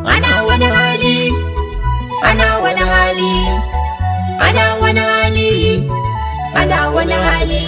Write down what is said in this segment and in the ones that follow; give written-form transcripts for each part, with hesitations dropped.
Ana wani hali, ana wani hali, ana wani hali, ana wani hali.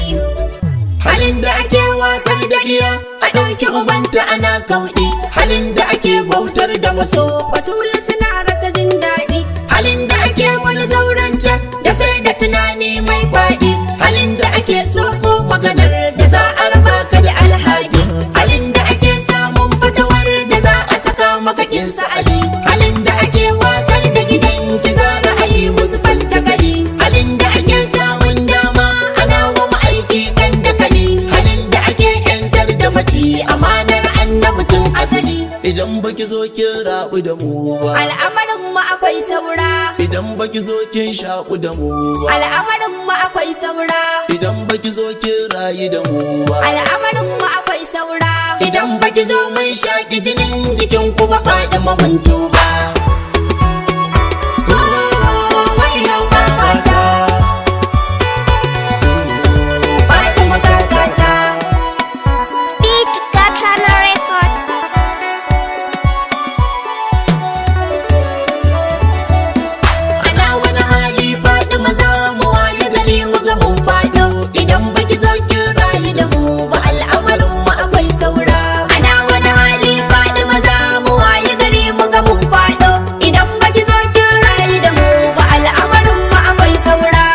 Halin da ake watsar da iya a ɗauki ubanta ana kauɗi. Halin da ake bautar da wasu batula suna rasa jin daɗi. Halin da ake wani zaurance da sai da tunani mai faɗi. Halin da ake soko maganar da za a raba ka da alhaki. Halin da ake samun fatawar da za a saka maka kin sa'ali. Halin da ake watsar da gidan ki za ra'ayi musu fantakali. Halin da ake samun dama ana wa ma'aiki kan dakali. Halin da ake yantar da mace amanar annabtun asali. Idan baki zo kin rabu da mu ba, Al'amarin mu akwai saura. idan baki zo kin shaku da mu ba, Al'amarin mu akwai saura. idan baki zo kin rayu da mu ba, Al'amarin mu akwai saura. idan baki zo mun shaki jinin jikin ku ba faɗi mabantu ba. Wayo mamata, Fatima kakata. Beat Gatana Record. Ana wani hali faɗi maza mu waye gari mu ga mun faɗo. Idan baki zo kin rayu da mu ba al'amarin mu akwai saura. Ana wani hali faɗi maza mu waye gari mu ga mun faɗo. Idan baki zo kin rayu da mu ba al'amarin mu akwai saura.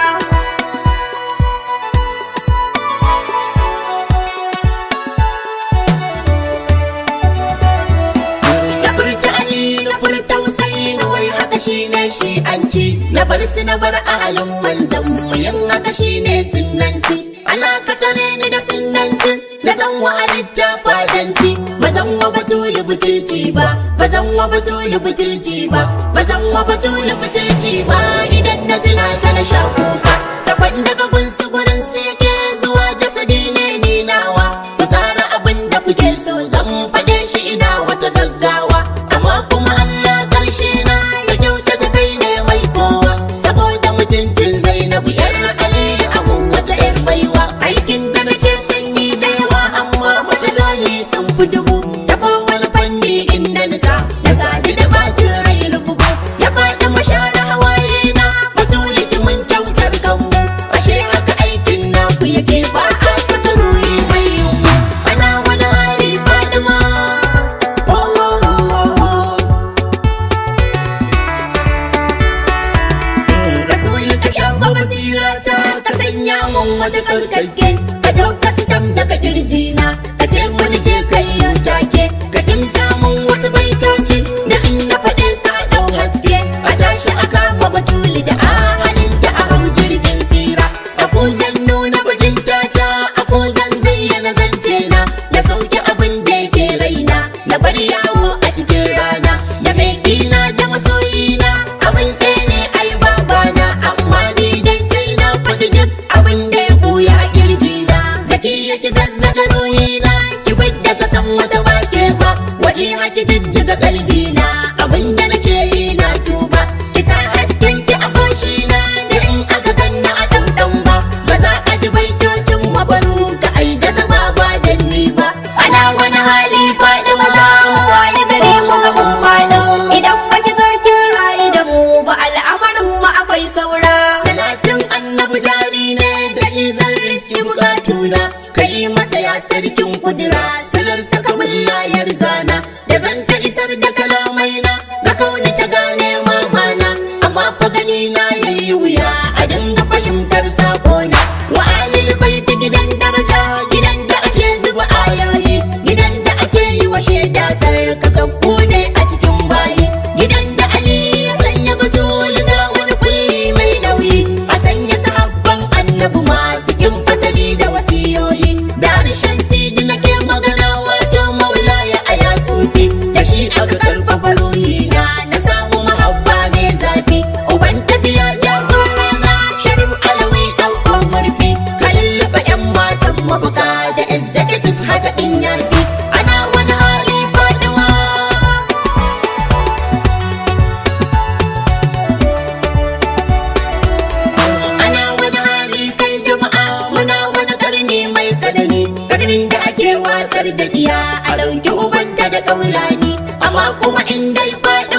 Na furta Ali na furta Husaini wai haka shine shi an ci. Na bar su na bar ahalin manzan mu yin haka shine sunnanci. Allah ka tsare ni da sunnanci na zan wa halitta fadanci. Ba zan wa batulu butulci ba, ba zan wa batulu butulci ba, ba zan wa batulu butulci ba. Idan na tuna ta na sha kuka sakon daga gunsu gurin su yake zuwa jasadi ne ni nawa. Ku tsara abin da kuke so zan faɗe shi ina wata gaggawa. Amma kuma Allah ƙarshe na ya kyautata kai ne mai kowa. Saboda mutuncin Zainabu yar Ali amun wata yar baiwa. Aikin da nake sanyi da yawa amma matsaloli sun fi dubu. Ta kowane fanni in na nisa na sadu da bacin rai rububu. Ya faɗi mashara hawaye na batuli mun kyautar kanmu. Ashe haka aikin naku yake ba a saka ruhi mai yunwa. Ana wani hali Fadima. Rasuli ka shafa basirata ka sanya mun wata tsarkake. Ka dauka sitam daga kirjina ka ce mun je kai yin take. Ka kimsa mun wasu baitoci da in na faɗe sa dau haske. A tashi a kama batuli da ahalinta a hau jirgin tsira. A ku zan nuna bajinta ta a ku zan zayyana zance na. Na sauke abin da yake raina na bar yawo a cikin rana. Da mai kina da masoyina abin ɗaya ne ai babana. Amma ni dai sai na faɗi duk abin da ya buya a kirjina. Zaki yake zazzaga ruhina ki wadda ka san wata bake fa. Waje haki jijjiga kalbina abin da nake yi na tuba. Ki sa hasken ki a koshina da in aka ganna a ɗanɗan ba. Ba za a ji baitocin mabaru ka ai da zama ba dan ni ba. Ana wani hali faɗi maza mu waye gari mu ga mun faɗo. Idan baki zo kin rayu da mu ba al'amarin mu akwai saura. Salatin annabi jari ne da shi zan riski bukatuna. Kai masa ya sarkin kudura silar saka mun layar zana. Da zan ta isar da kalamaina ga kauni ta gane mamana. Amma fa gani na yayi wuya a dinga fahimtar sakona. Wa alil baiti gidan daraja gidan da ake zuba ayoyi. Gidan da ake yi wa shaida tsarkakakku ne a cikin bayi. Gidan da Ali ya sanya batuli ga wani kulli mai nauyi. A sanya sahabban annabi masu yin fatali da wasiyoyi. Da harshen sidi nake magana wato maulaya a yasufi. Da shi aka karfafa ruhina na samu mahabba mai zafi. Uban tafiya jagorana Sharif Alawi ɗauko murfi. Ka lulluɓe 'yan matan mabuka da executive haka ɗin yafi. Ana wani hali Fadima. Ana wani hali kai jama'a muna wani karni mai tsanani. Karnin da ake watsar da diya a ɗauki ubanta da ƙaulani. Amma kuma in dai faɗi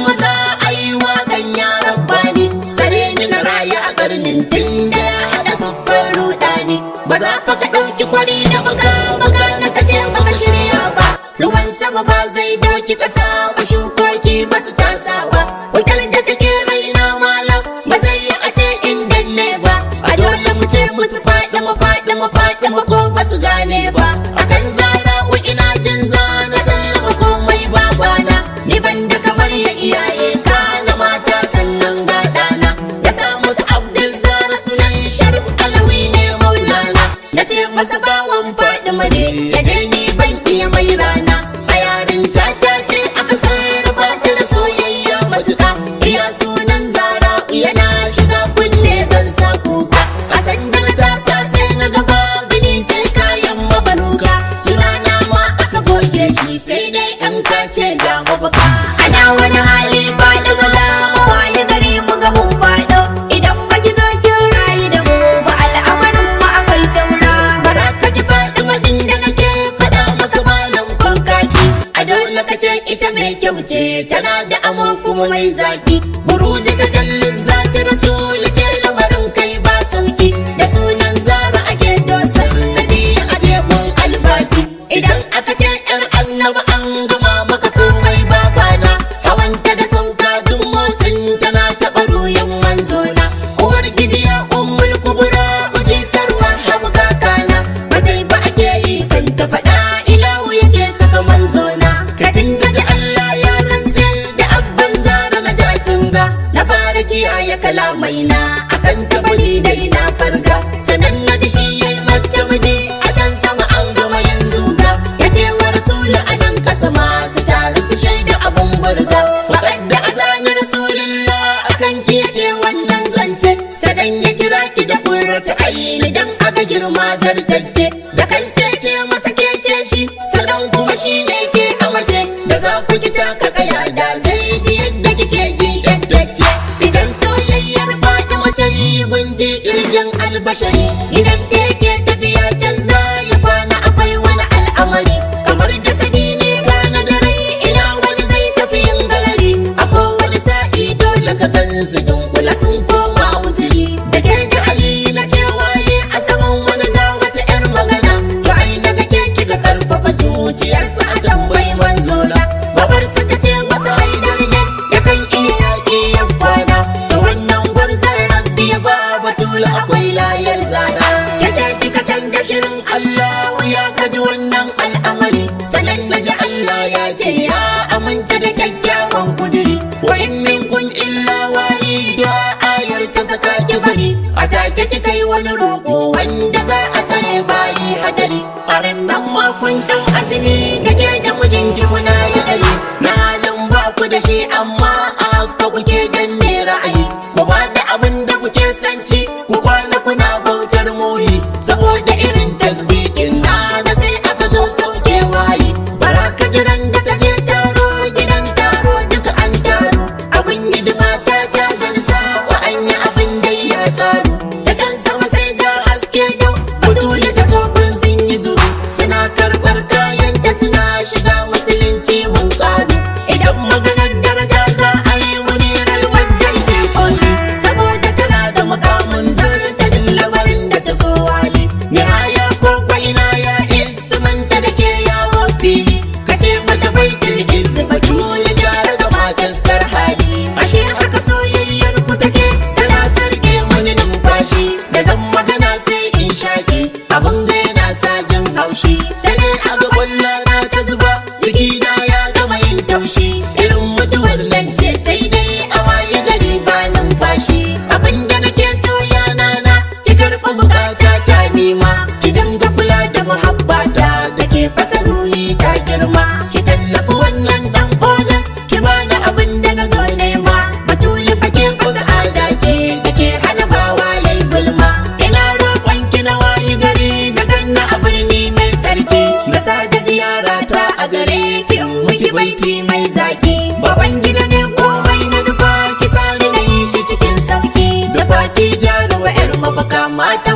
ki kasa ba shukoki ba su tasa ba. Wutar da take raina malam ba zai yi a ce in danne ba. A dole mu ce musu faɗi mu faɗi mu faɗi mu ko ba su gane ba. Akan zara wa ina jin zana sallama komai babana. Ni ban da kamar ya iyaye ka na mata sannan ga ɗana. Na sa musu Abdul Zara sunan Sharif Alawi ne maulana. Na ce masa bawan faɗi made ya je ni ban iya mai rana. A yarin ta ce aka sarrafa ta da soyayya matuka. Iya sunan Zara yana shiga kunne zan sa kuka. A sanda na tasa sai na gaba bini sai kayan mabaruka. Sunana ma aka goge shi sai dai an kace ga mafaka. Ana wani hali faɗi maza mawaye gari mu ga mun faɗo. Idan baki zo kin rayu da mu ba al'amarin mu akwai saura. Baraka ki faɗi madin da nake faɗa maka malam kon kaki. A dole ka ce ita mai kyau ce tana da amo kuma mai zaki. Buruji ta jallin zata rasul ce lamarin kai ba sauki. Da sunan Zara ake dosar nabi ake gun albaki. Idan aka ce yar annaba an gama maka komai babana. Hawanta da sauka duk motsin tana taɓa ruyin manzona. Uwar gijiya ummul kubura ujitarwa habu kakana. Batai ba ake yi kan ta faɗa ilahu yake saka manzona. Ka dinga da Allah ya rantse da abban Zara na jatinga. Na fara kiyaye kalamai na akan tabari dai na farga. Sanan na ji shi yayi mata miji a can sama an gama yanzu ga. Yace wa rasulu a nan kasa masu tare su shaida abun burga. Faɗar da azanin rasulullah akan ki yake wannan zance. Sadan ya kira ki da ƙurrata aini dan aka girma zartacce. Da kai sai ce masa kece shi sadan kuma shi ne ke amace. Da za ku ki taka kaya da zai ji yadda kike ji yaddacce. Idan soyayyar faɗi mace gunji kirjin albashari. Idan take tafiya canza ya kwana akwai wani al'amari. Kamar jasadi ne kana da rai ina wani zai tafi yin garari. Akwai wani sa'i dole ka gansu dunkula sun koma wuturi. Da ke da Ali na ce waye a saman wani ga wata yar magana. To ai na ga ke kika karfafa zuciyarsa a tambayi manzola. Babar suka ce masa haidar ne ya kan iya yaƙi ya kwana. To wannan gwarzar rabbi ya ba batula akwai layar zana. Kace kika canza shirin Allah ya gaji wannan al'amari. Sanan na ji Allah ya ce ya aminta da kyakkyawan kuduri. Wa in minkun illa waridu ayar ta saka ki bari. A take kika yi wani roƙo wanda za a tsare bayi hadari. A nan ma kun ɗau azumi da ke da mijinki kuna yi dare. Na halin ba ku da shi amma a haka kuke danne ra'ayi. Ku ba da abin da kuke sanci ku kwana kuna bautar moyi. Saboda irin tasbikin na sai aka zo sauke wayi. Baraka jiran da ta je taro gidan taro duka an taro. Abin hidima ta cazan sawa an yi abin da ya tsaro. Ta can sama sai ga haske yau batuli ta zo kun sun yi zuru. Suna karɓar kayan ta suna shiga musulunci mun ƙaru. Idan maganar daraja za a yi munirar wajen jikoni. Saboda tana da mukamin zarta din lamarin da ta so wali. Nihaya ko ina ya isa manta da ke yawo fili. Ka ce mata baitul izzi batuli jara da mataskar hali. Ashe haka soyayyar ku take tana sarke mani numfashi. Da zan magana sai in shaki abin ga yana sa jin haushi. Sai dai a ga kwalla na ta zuba jikina ya gama yin taushi. Irin mutuwar nan ce sai dai a waye gari ba numfashi. Abin da nake so ya nana ki karɓi bukata ta nema. Ki dinga kula da muhabbata da ke fasa ruhi ta girma. Ki tallafi wannan dan kola ki bani abin da na zo nema. Batuli fake fasa ada ce da ke hana bawa yayi gulma. Ina roƙon ki na wayi gari na ganna a birni mai sarki. Na sada ziyara ta a gare ki in muki baiti mai zaki. Baban gida ne komai na nufa ki sani na yi shi cikin sauki. Da fati jaruwa 'yar mafaka mata